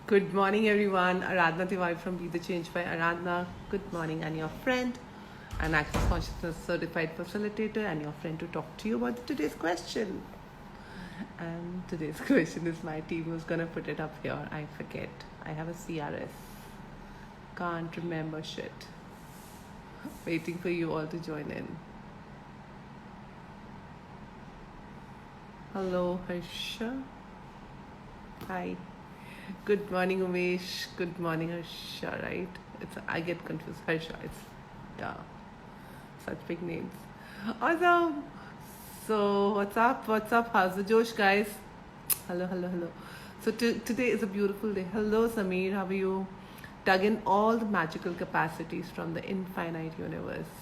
Good morning, everyone. Aradhna Tiwari from Be the Change by Aradhna. Good morning, and your friend, an Access Consciousness Certified Facilitator, and your friend to talk to you about today's question. And today's question is my team who's gonna put it up here. I forget. I have a CRS. Can't remember shit. Waiting for you all to join in. Hello, Harsha. Hi. Good morning, Umesh. Good morning, Harsha, right? I get confused. Harsha, yeah, such big names. Awesome. So, what's up? What's up? How's the Josh, guys? Hello, hello, hello. So, today is a beautiful day. Hello, Samir. How are you? Dug in all the magical capacities from the infinite universe.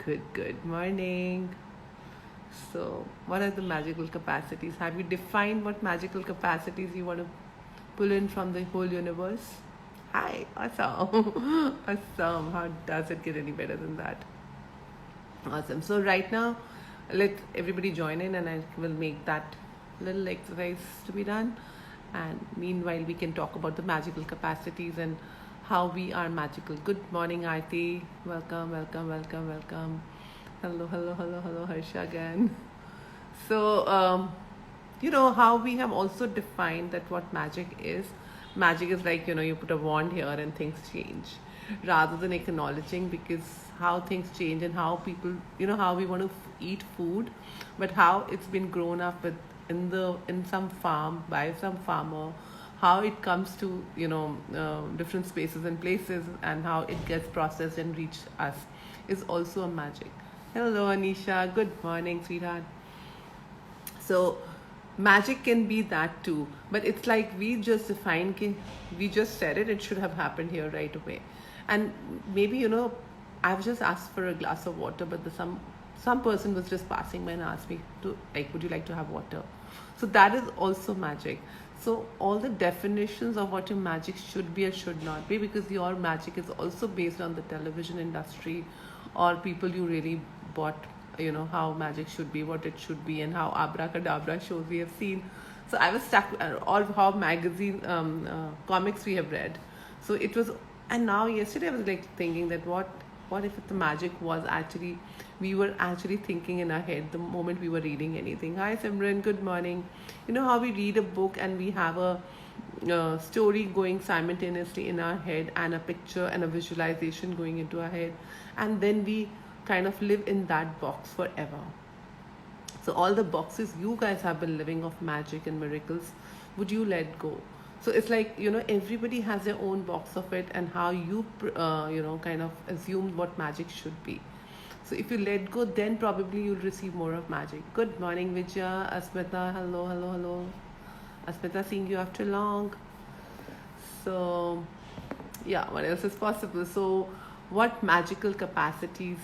Good morning. So, what are the magical capacities? Have you defined what magical capacities you want to pull in from the whole universe? Hi, awesome. Awesome. How does it get any better than that? Awesome. So, right now, let everybody join in and I will make that little exercise to be done. And meanwhile, we can talk about the magical capacities and how we are magical. Good morning, Aarti. Welcome, welcome, welcome, welcome. Hello, hello, hello, hello, Harsha again. So, how we have also defined that what magic is. Magic is like, you put a wand here and things change. Rather than acknowledging because how things change and how people, how we want to eat food, but how it's been grown up with in some farm by some farmer, how it comes to different spaces and places and how it gets processed and reach us is also a magic. Hello, Anisha. Good morning, sweetheart. So, magic can be that too, but it's like we just defined, we just said it should have happened here right away. And maybe, I've just asked for a glass of water, but some person was just passing by and asked me to, like, would you like to have water? So that is also magic. So all the definitions of what your magic should be or should not be, because your magic is also based on the television industry or people you really bought, how magic should be, what it should be, and how abracadabra shows we have seen. So I was stuck, or how magazine comics we have read. So it was, and now yesterday I was like thinking that what if the magic was actually, we were actually thinking in our head the moment we were reading anything. Hi Simran, good morning. You know how we read a book and we have a story going simultaneously in our head and a picture and a visualization going into our head, and then we kind of live in that box forever. So all the boxes you guys have been living of magic and miracles, would you let go? So it's like, everybody has their own box of it and how you kind of assume what magic should be. So if you let go, then probably you'll receive more of magic. Good morning, Vijaya, Asmita. Hello, hello, hello. Asmita, seeing you after long. So yeah, what else is possible? So what magical capacities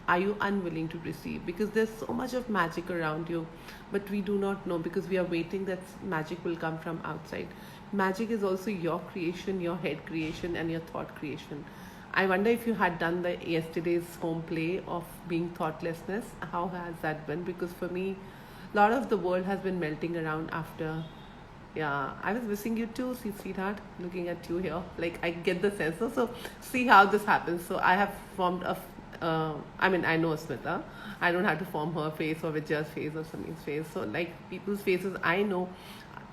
are you unwilling to receive? Because there's so much of magic around you, but we do not know because we are waiting that magic will come from outside. Magic is also your creation, your head creation, and your thought creation. I wonder if you had done the yesterday's home play of being thoughtlessness. How has that been? Because for me, a lot of the world has been melting around after. Yeah, I was missing you too, see, sweetheart. Looking at you here, like I get the sense. So see how this happens. So I have formed a. I know Smita. I don't have to form her face or Vijay's face or Sameer's face. So like people's faces, I know.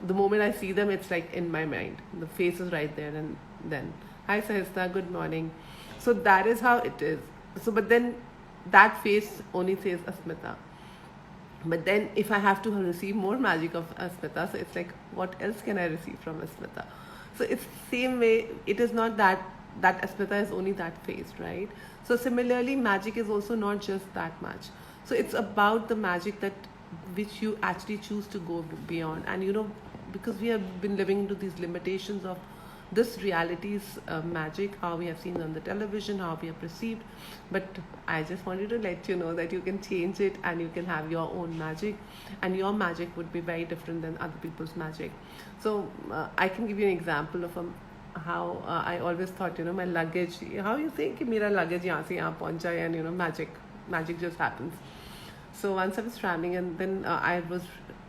The moment I see them, it's like in my mind. The face is right there, and then hi Sahista, good morning. So that is how it is. So but then that face only says Asmita. But then if I have to receive more magic of Asmita, so it's like what else can I receive from Asmita? So it's the same way. It is not that Asmita is only that face, right? So similarly, magic is also not just that much. So it's about the magic that which you actually choose to go beyond. And because we have been living into these limitations of this reality's magic, how we have seen on the television, how we are perceived. But I just wanted to let you know that you can change it and you can have your own magic, and your magic would be very different than other people's magic. So I can give you an example of how I always thought, my luggage, how you think मेरा luggage यहाँ से यहाँ पहुँच जाए, and magic just happens. So once I was traveling, and then I was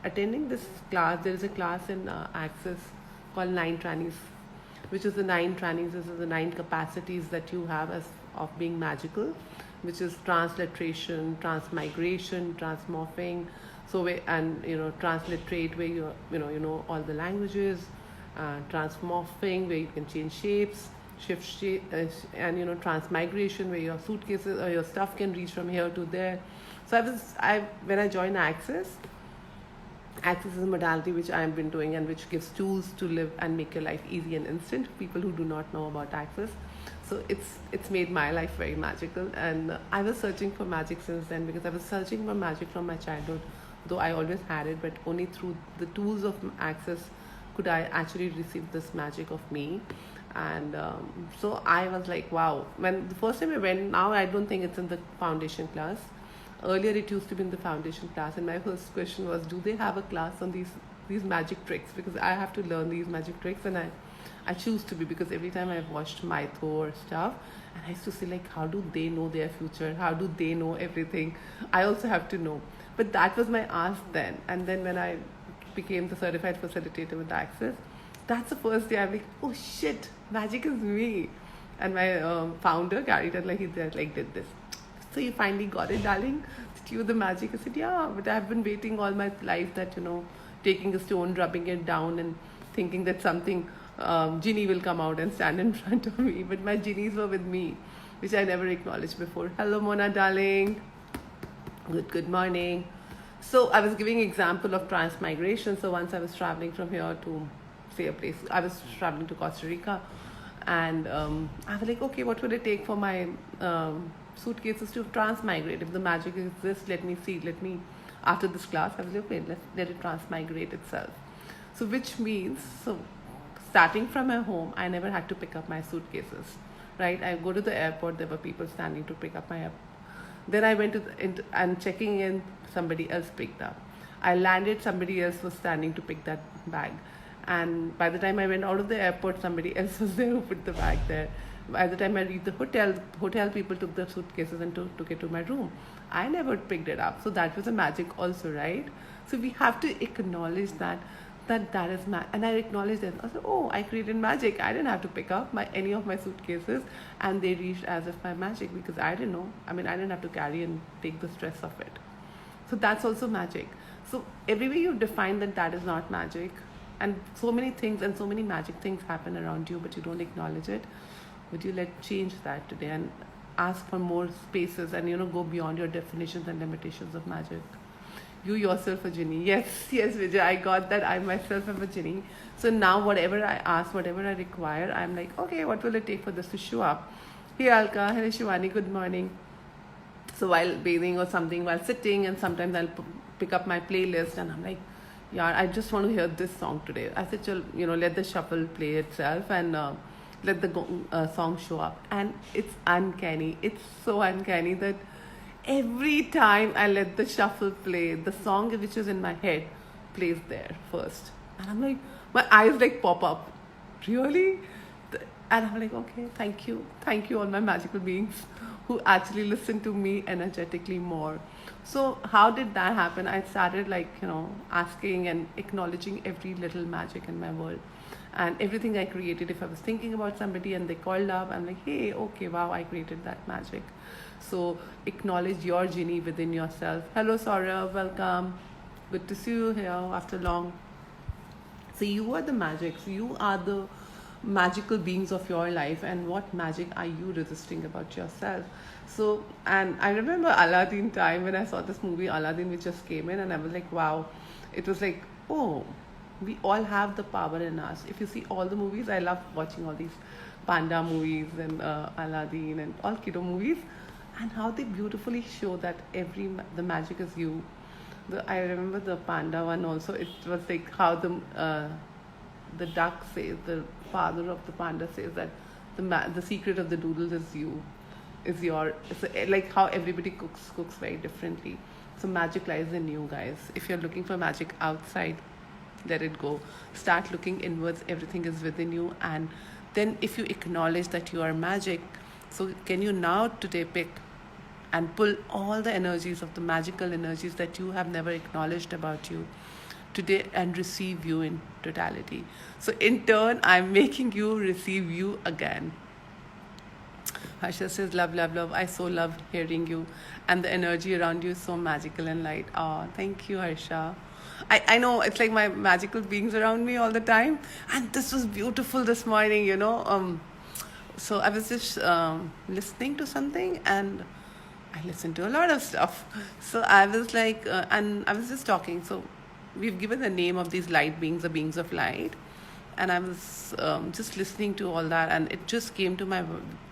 attending this class. There is a class in Access called nine trannies, which is the nine trannies. This is the nine capacities that you have as of being magical, which is transliteration, transmigration, transmorphing. So and transliterate, where you know all the languages. Transmorphing, where you can change shapes, shift shape, and transmigration, where your suitcases or your stuff can reach from here to there. So when I joined Access is a modality which I have been doing, and which gives tools to live and make your life easy and instant. People who do not know about Access, so it's made my life very magical. And I was searching for magic since then, because I was searching for magic from my childhood, though I always had it, but only through the tools of Access could I actually receive this magic of me. And so I was like, wow. When the first time I went, now I don't think it's in the foundation class. Earlier it used to be in the foundation class, and my first question was, do they have a class on these magic tricks? Because I have to learn these magic tricks, and I choose to be, because every time I've watched Mytho or stuff, and I used to say, like, how do they know their future? How do they know everything? I also have to know. But that was my ask then. And then when I became the certified facilitator with Access, that's the first day I'm like, oh shit, magic is me. And my founder, Gary Tudor, he did this. So you finally got it, darling? Did you the magic? I said, yeah, but I've been waiting all my life that, taking a stone, rubbing it down, and thinking that something, genie will come out and stand in front of me. But my genies were with me, which I never acknowledged before. Hello, Mona, darling. Good morning. So I was giving example of transmigration. So once I was traveling from here to, say, a place, I was traveling to Costa Rica, and I was like, okay, what would it take for my suitcases to transmigrate? If the magic exists, let me see. After this class, I was like, okay, let it transmigrate itself. So which means, starting from my home, I never had to pick up my suitcases, right? I go to the airport, there were people standing to pick up my. Then I went and checking in, somebody else picked up. I landed, somebody else was standing to pick that bag. And by the time I went out of the airport, somebody else was there who put the bag there. By the time I reached the hotel people took the suitcases and took it to my room. I never picked it up. So that was a magic also, right? So we have to acknowledge that is magic. And I acknowledged that. I said, oh, I created magic. I didn't have to pick up any of my suitcases, and they reached as if by magic, because I didn't know. I didn't have to carry and take the stress of it. So that's also magic. So everywhere you define that is not magic, and so many things and so many magic things happen around you, but you don't acknowledge it. Would you change that today and ask for more spaces, and go beyond your definitions and limitations of magic? You yourself a genie. Yes, Vijay, I got that. I myself am a genie. So now whatever I ask, whatever I require, I'm like, okay, what will it take for this to show up? Hey Alka, hey Shivani, good morning. So while bathing or something, while sitting, and sometimes I'll pick up my playlist, and I'm like, yeah, I just want to hear this song today. I said, let the shuffle play itself, and let the song show up. And it's uncanny. It's so uncanny that every time I let the shuffle play, the song which is in my head plays there first. And I'm like, my eyes pop up. Really? And I'm like, okay, thank you, all my magical beings who actually listen to me energetically more. So how did that happen? I started asking and acknowledging every little magic in my world. And everything I created, if I was thinking about somebody and they called up, I'm like, hey, okay, wow, I created that magic. So acknowledge your genie within yourself. Hello, Saurabh, welcome. Good to see you here after long. So you are the magic. So you are the magical beings of your life, and what magic are you resisting about yourself? So, and I remember Aladdin time when I saw this movie Aladdin, which just came in, and I was like, wow. It was like, oh, we all have the power in us. If you see all the movies, I love watching all these panda movies and Aladdin and all kiddo movies, and how they beautifully show that the magic is you. I remember the panda one also. It was like how the duck says, the father of the panda says that the secret of the doodle is you, is your. So like how everybody cooks very differently. So magic lies in you, guys. If you're looking for magic outside, let it go. Start looking inwards. Everything is within you. And then if you acknowledge that you are magic, so can you now today pick and pull all the energies of the magical energies that you have never acknowledged about you, today and receive you in totality. So in turn, I'm making you receive you again. Harsha says, love, love, love. I so love hearing you. And the energy around you is so magical and light. Oh, thank you, Harsha. I know it's like my magical beings around me all the time. And this was beautiful this morning, you know. So I was just listening to something, and I listen to a lot of stuff. So I was like, and I was just talking. So we've given the name of these light beings, the beings of light. And I was just listening to all that, and it just came to my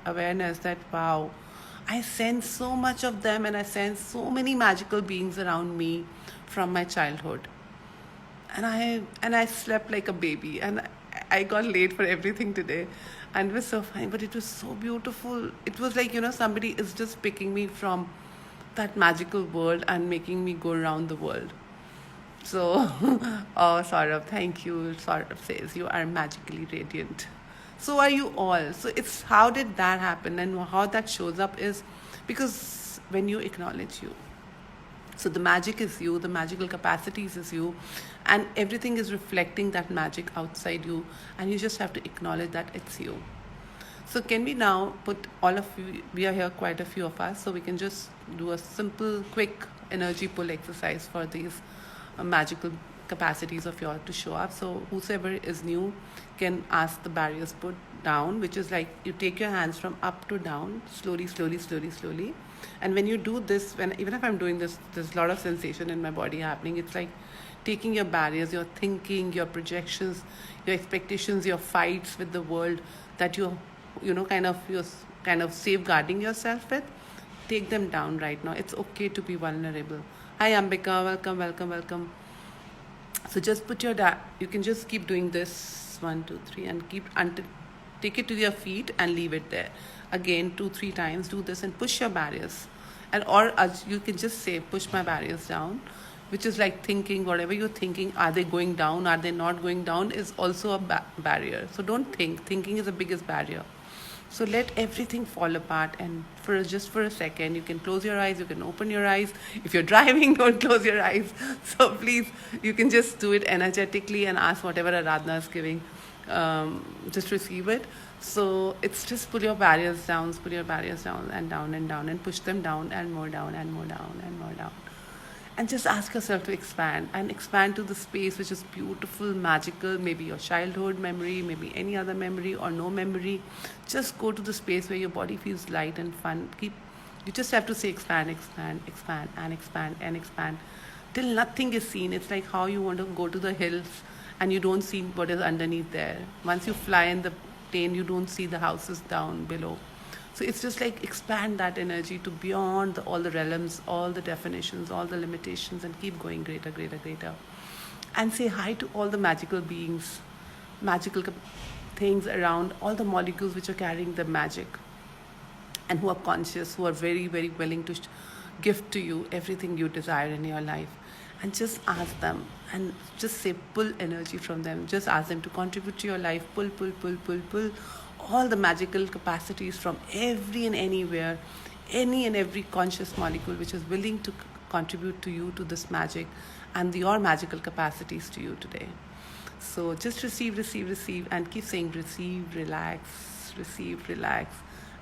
awareness that, wow, I sense so much of them, and I sense so many magical beings around me from my childhood. And I slept like a baby, and I got late for everything today, and it was so fine, but it was so beautiful. It was like, you know, somebody is just picking me from that magical world and making me go around the world. So, oh, Saurabh, thank you. Saurabh says, you are magically radiant. So are you all. So it's how did that happen, and how that shows up is because when you acknowledge you. So the magic is you, the magical capacities is you, and everything is reflecting that magic outside you, and you just have to acknowledge that it's you. So can we now put all of you, we are here quite a few of us, so we can just do a simple, quick energy pull exercise for these magical capacities of yours to show up. So whosoever is new can ask the barriers put down, which is like you take your hands from up to down, slowly, slowly, slowly, slowly. And when you do this, even if I'm doing this, there's a lot of sensation in my body happening. It's like taking your barriers, your thinking, your projections, your expectations, your fights with the world that you're kind of safeguarding yourself with. Take them down right now. It's okay to be vulnerable. Hi Ambika, welcome, welcome, welcome. So just put your you can just keep doing this 1, 2, 3 and keep until take it to your feet and leave it there. Again 2, 3 times do this and push your barriers. And or you can just say push my barriers down, which is like thinking whatever you're thinking, are they going down, are they not going down, is also a barrier. So don't think. Thinking is the biggest barrier. So let everything fall apart, and for a second, you can close your eyes, you can open your eyes. If you're driving, don't close your eyes. So please, you can just do it energetically and ask whatever Aradhana is giving. Just receive it. So it's just pull your barriers down and down and down, and push them down and more down and more down and more down. And just ask yourself to expand to the space which is beautiful, magical, maybe your childhood memory, maybe any other memory or no memory. Just go to the space where your body feels light and fun. You just have to say expand, expand, expand, and expand, and expand till nothing is seen. It's like how you want to go to the hills and you don't see what is underneath there. Once you fly in the plane, you don't see the houses down below. So it's just like expand that energy to beyond all the realms, all the definitions, all the limitations, and keep going greater, greater, greater. And say hi to all the magical beings, magical things around, all the molecules which are carrying the magic and who are conscious, who are very, very willing to gift to you everything you desire in your life. And just ask them and just say pull energy from them. Just ask them to contribute to your life. Pull, pull, pull, pull, pull. All the magical capacities from every and anywhere, any and every conscious molecule which is willing to contribute to you, to this magic and your magical capacities to you today. So just receive, receive, receive, and keep saying receive, relax, receive, relax,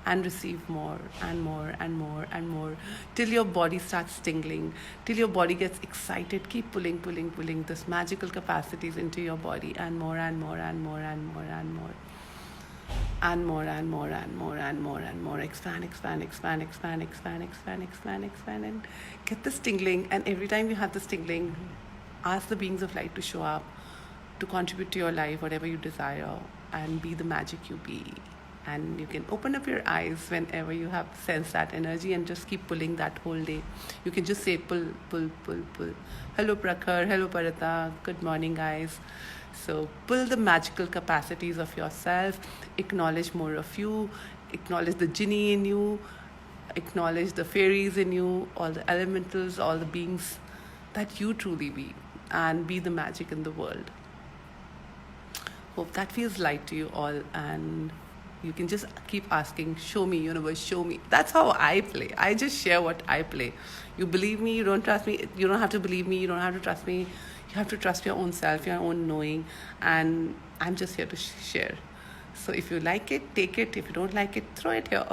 and receive more and more and more and more till your body starts tingling, till your body gets excited. Keep pulling, pulling, pulling this magical capacities into your body, and more and more and more and more and more. And more and more and more and more and more. Expand, expand, expand, expand, expand, expand, expand, expand, and get this tingling. And every time you have this tingling, ask the beings of light to show up, to contribute to your life, whatever you desire, and be the magic you be. And you can open up your eyes whenever you have sensed that energy, and just keep pulling that whole day. You can just say pull, pull, pull, pull. Hello Prakhar, hello Parita, good morning guys. So pull the magical capacities of yourself, acknowledge more of you, acknowledge the genie in you, acknowledge the fairies in you, all the elementals, all the beings that you truly be, and be the magic in the world. Hope that feels light to you all, and you can just keep asking, show me, universe, show me. That's how I play. I just share what I play. You believe me, you don't trust me, you don't have to believe me, you don't have to trust me. You have to trust your own self, your own knowing, and I'm just here to share. So if you like it, take it. If you don't like it, throw it here.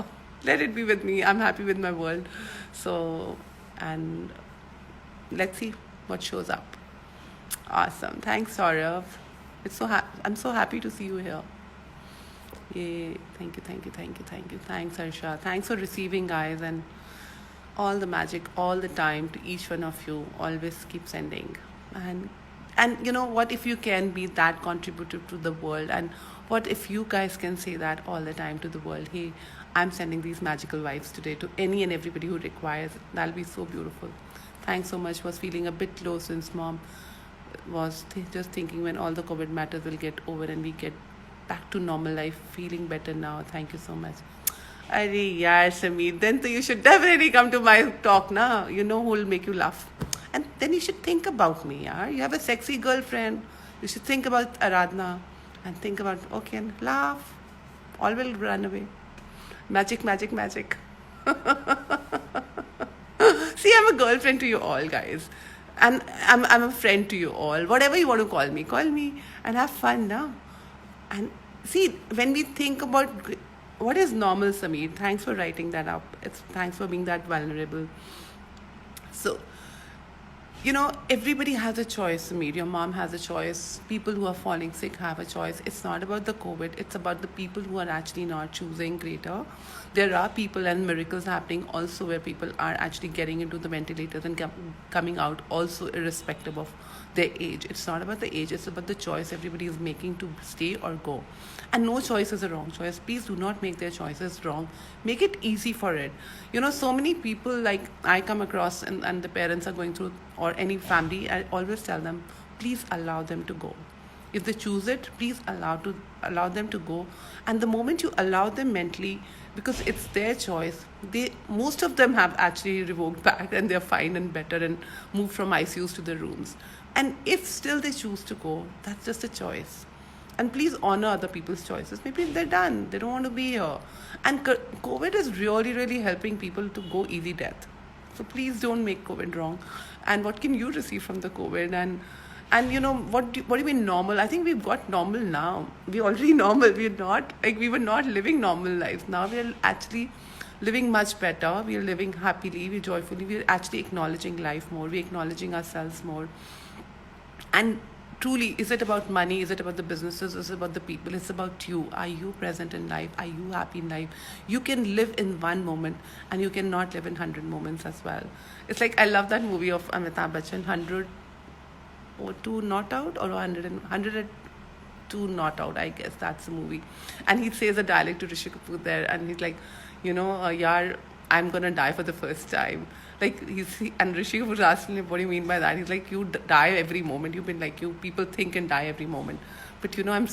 Let it be with me. I'm happy with my world. So, and let's see what shows up. Awesome. Thanks, Saurav. I'm so happy to see you here. Yay. Thank you, thank you, thank you, thank you. Thanks, Harsha. Thanks for receiving, guys, and all the magic all the time to each one of you. Always keep sending. And you know what, if you can be that contributive to the world, and what if you guys can say that all the time to the world, hey, I'm sending these magical vibes today to any and everybody who requires it. That'll be so beautiful. Thanks so much. Was feeling a bit low since mom was just thinking when all the COVID matters will get over and we get back to normal life. Feeling better now. Thank you so much. Arey yaar, Sameer, then you should definitely come to my talk now. You know who will make you laugh. And then you should think about me, yaar. You have a sexy girlfriend. You should think about Aradhna and think about, okay, and laugh. All will run away. Magic, magic, magic. See, I'm a girlfriend to you all, guys. And I'm a friend to you all. Whatever you want to call me and have fun now. And see, when we think about what is normal, Sameer, thanks for writing that up. Thanks for being that vulnerable. So, you know, everybody has a choice, Sameer. Your mom has a choice. People who are falling sick have a choice. It's not about the COVID. It's about the people who are actually not choosing greater. There are people and miracles happening also where people are actually getting into the ventilators and coming out also irrespective of their age. It's not about the age. It's about the choice everybody is making to stay or go. And no choice is a wrong choice. Please do not make their choices wrong. Make it easy for it. You know, so many people like I come across and the parents are going through, or any family, I always tell them, please allow them to go. If they choose it, please allow them to go. And the moment you allow them mentally, because it's their choice, most of them have actually revoked back and they're fine and better and moved from ICUs to the rooms. And if still they choose to go, that's just a choice. And please honor other people's choices. Maybe they're done. They don't want to be here. And COVID is really, really helping people to go easy death. So please don't make COVID wrong. And what can you receive from the COVID? And you know, what do you mean normal? I think we've got normal now. We're already normal. We were not living normal lives. Now we're actually living much better. We're living happily, we're joyfully. We're actually acknowledging life more. We're acknowledging ourselves more. And truly, is it about money? Is it about the businesses? Is it about the people? It's about you. Are you present in life? Are you happy in life? You can live in one moment and you cannot live in 100 moments as well. It's like, I love that movie of Amitabh Bachchan, 102 Not Out, or 102 Not Out, I guess that's the movie. And he says a dialogue to Rishi Kapoor there, and he's like, you know, yaar, I'm gonna die for the first time. Like, and Rishi was asking him, what do you mean by that? He's like, you die every moment. You've been like, people think and die every moment. But you know, I'm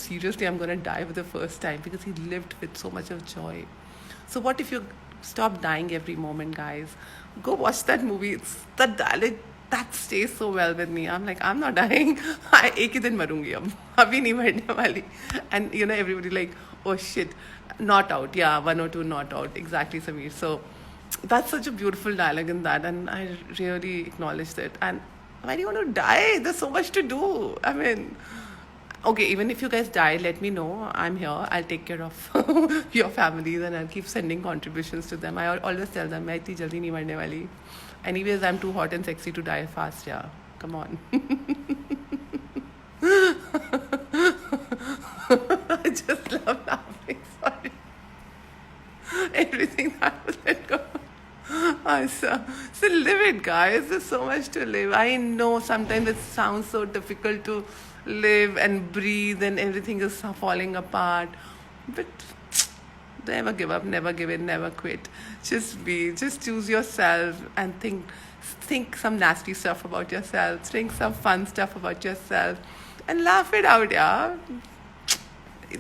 gonna die for the first time, because he lived with so much of joy. So what if you stop dying every moment, guys? Go watch that movie. It's that dialogue that stays so well with me. I'm like, I'm not dying. I एक ही दिन मरूंगी अब. अभी नहीं मरने वाली. And you know, everybody like, oh shit, not out. Yeah, 102 not out. Exactly, Sameer. So that's such a beautiful dialogue in that, and I really acknowledged it. And why do you want to die? There's so much to do. I mean, okay, even if you guys die, let me know. I'm here. I'll take care of your families, and I'll keep sending contributions to them. I always tell them, मैं इतनी जल्दी नहीं मरने वाली. Anyways, I'm too hot and sexy to die fast. Yeah, come on. I just love laughing. Sorry. Everything that was let go. So live it, guys. There's so much to live. I know sometimes it sounds so difficult to live and breathe and everything is falling apart. But never give up, never give in, never quit. Just choose yourself and think some nasty stuff about yourself. Think some fun stuff about yourself and laugh it out, yeah.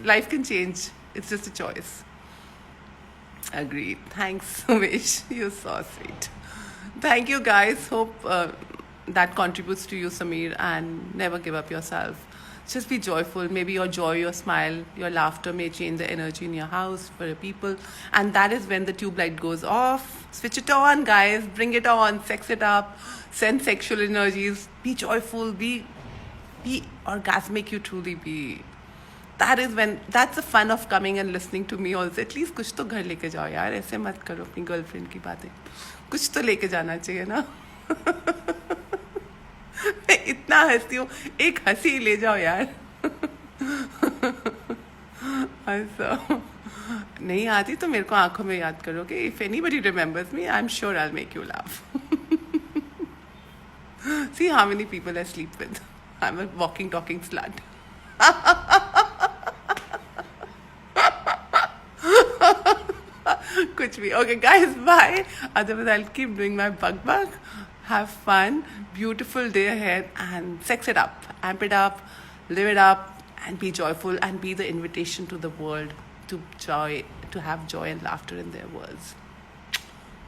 Life can change. It's just a choice. Agreed. Thanks, Umesh. You're so sweet. Thank you, guys. Hope that contributes to you, Sameer. And never give up yourself. Just be joyful. Maybe your joy, your smile, your laughter may change the energy in your house for your people. And that is when the tube light goes off. Switch it on, guys. Bring it on. Sex it up. Send sexual energies. Be joyful. Be be orgasmic you truly be. That's the fun of coming and listening to me also. At least कुछ तो घर लेके जाओ यार, ऐसे मत करो अपनी गर्लफ्रेंड की बातें, कुछ तो लेके जाना चाहिए ना. मैं इतना हंसती हूँ, एक हंसी ले जाओ यार. ऐसा नहीं आती तो मेरे को आंखों में याद करोगे. If anybody remembers me, I am sure I will make you laugh. See how many people I sleep with. I'm a walking, talking slut. Kuch bhi. Okay, guys, bye. Otherwise, I'll keep doing my bug. Have fun. Beautiful day ahead. And sex it up. Amp it up. Live it up. And be joyful. And be the invitation to the world to have joy and laughter in their worlds.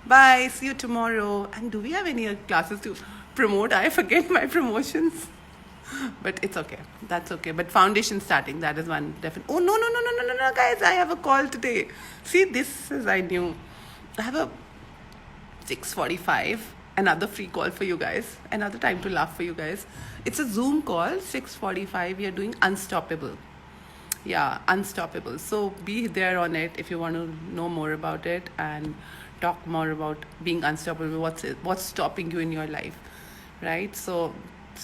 Bye. See you tomorrow. And do we have any classes to promote? I forget my promotions. But it's okay. That's okay. But foundation starting, that is one definite. Oh, no, guys. I have a call today. See, this is, I knew. I have a 6:45. Another free call for you guys. Another time to laugh for you guys. It's a Zoom call, 6:45. We are doing Unstoppable. Yeah, Unstoppable. So be there on it if you want to know more about it and talk more about being unstoppable. What's stopping you in your life, right? So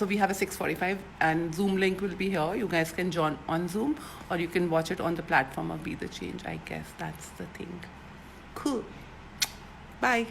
we have a 6:45 and Zoom link will be here. You guys can join on Zoom or you can watch it on the platform of Be the Change. I guess that's the thing. Cool. Bye.